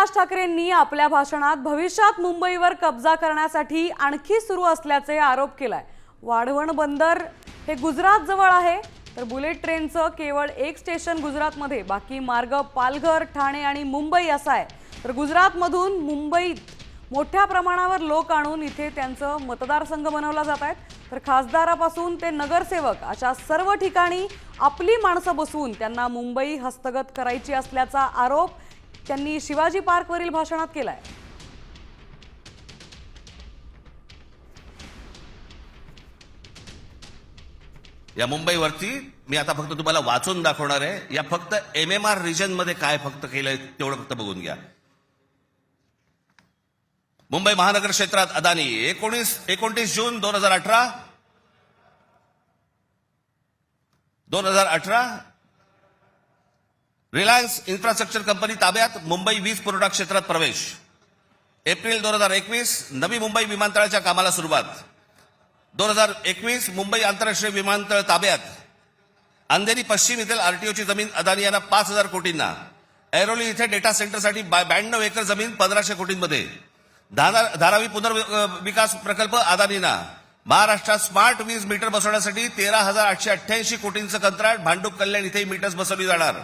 राज ठाकरेंनी आपल्या भाषणात भविष्यात मुंबईवर कब्जा करण्यासाठी आणखी सुरू असल्याचे आरोप केलाय। वाढवण बंदर हे गुजरात जवळ आहे, तर बुलेट ट्रेनचं केवळ एक स्टेशन गुजरातमध्ये, बाकी मार्ग पालघर, ठाणे आणि मुंबई असा आहे। तर गुजरातमधून मुंबईत मोठ्या प्रमाणावर लोक आणून इथे त्यांचं मतदारसंघ बनवला जात आहेत। तर खासदारापासून ते नगरसेवक अशा सर्व ठिकाणी आपली माणसं बसवून त्यांना मुंबई हस्तगत करायची असल्याचा आरोप त्यांनी शिवाजी पार्कवरील भाषणात केलाय। या मुंबईवरती मी आता फक्त तुम्हाला वाचून दाखवणार आहे। या फक्त एमएमआर रिजन मध्ये काय फक्त केलंय तेवढं फक्त बघून घ्या। मुंबई महानगर क्षेत्रात अदानी 29 जून 2018 रिलायन्स इन्फ्रास्ट्रक्चर कंपनी ताब्यात मुंबई वीज पुरवठा क्षेत्रात प्रवेश। एप्रिल 2021 नवी मुंबई विमानतळाच्या कामाला सुरुवात। 2021 मुंबई आंतरराष्ट्रीय विमानतळ ताब्यात। अंधेरी पश्चिम येथील आरटीओची जमीन अदानी यांना 5,000 कोटींना। ऐरोली इथे डेटा सेंटरसाठी 92 एकर जमीन 1,500 कोटींमध्ये। धारावी पुनर्विकास प्रकल्प अदानींना। महाराष्ट्रात स्मार्ट वीज मीटर बसवण्यासाठी 13,888 कोटींचं कंत्राट। भांडूप कल्याण इथे मीटर्स बसवली जाणार।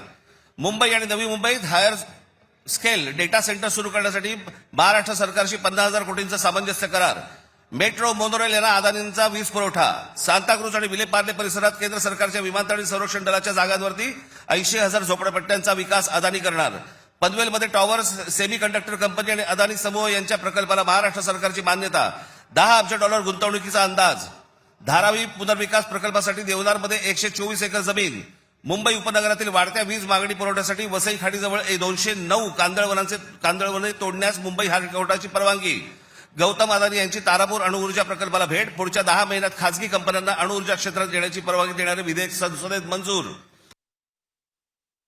मुंबई आणि नवी मुंबईत हायर स्केल डेटा सेंटर सुरू करण्यासाठी महाराष्ट्र सरकारशी 50,000 कोटींचा सामंजस्य करार। मेट्रो मोनोरेल यांना अदानींचा वीज पुरवठा। सांताक्रूज आणि विलेपार्ले परिसरात केंद्र सरकारच्या विमानतळ आणि संरक्षण दलाच्या जागांवरती 80,000 झोपडपट्ट्यांचा विकास अदानी करणार। पनवेलमध्ये टॉवर्स सेमी कंडक्टर कंपनी आणि अदानी समूह यांच्या प्रकल्पाला महाराष्ट्र सरकारची मान्यता। $10 अब्ज गुंतवणुकीचा अंदाज। धारावी पुनर्विकास प्रकल्पासाठी देवनारमध्ये 124 एकर जमीन। मुंबई उपनगरातील वाढत्या वीज मागणी पुरवठ्यासाठी वसई खाडीजवळ 209 कांदळवने तोडण्यास मुंबई हायकोर्टाची परवानगी। गौतम अदानी यांची तारापूर अणुऊर्जा प्रकल्पाला भेट। पुढच्या 10 महिन्यात खासगी कंपन्यांना अणुऊर्जा क्षेत्रात येण्याची परवानगी देणारे विधेयक संसदेत मंजूर।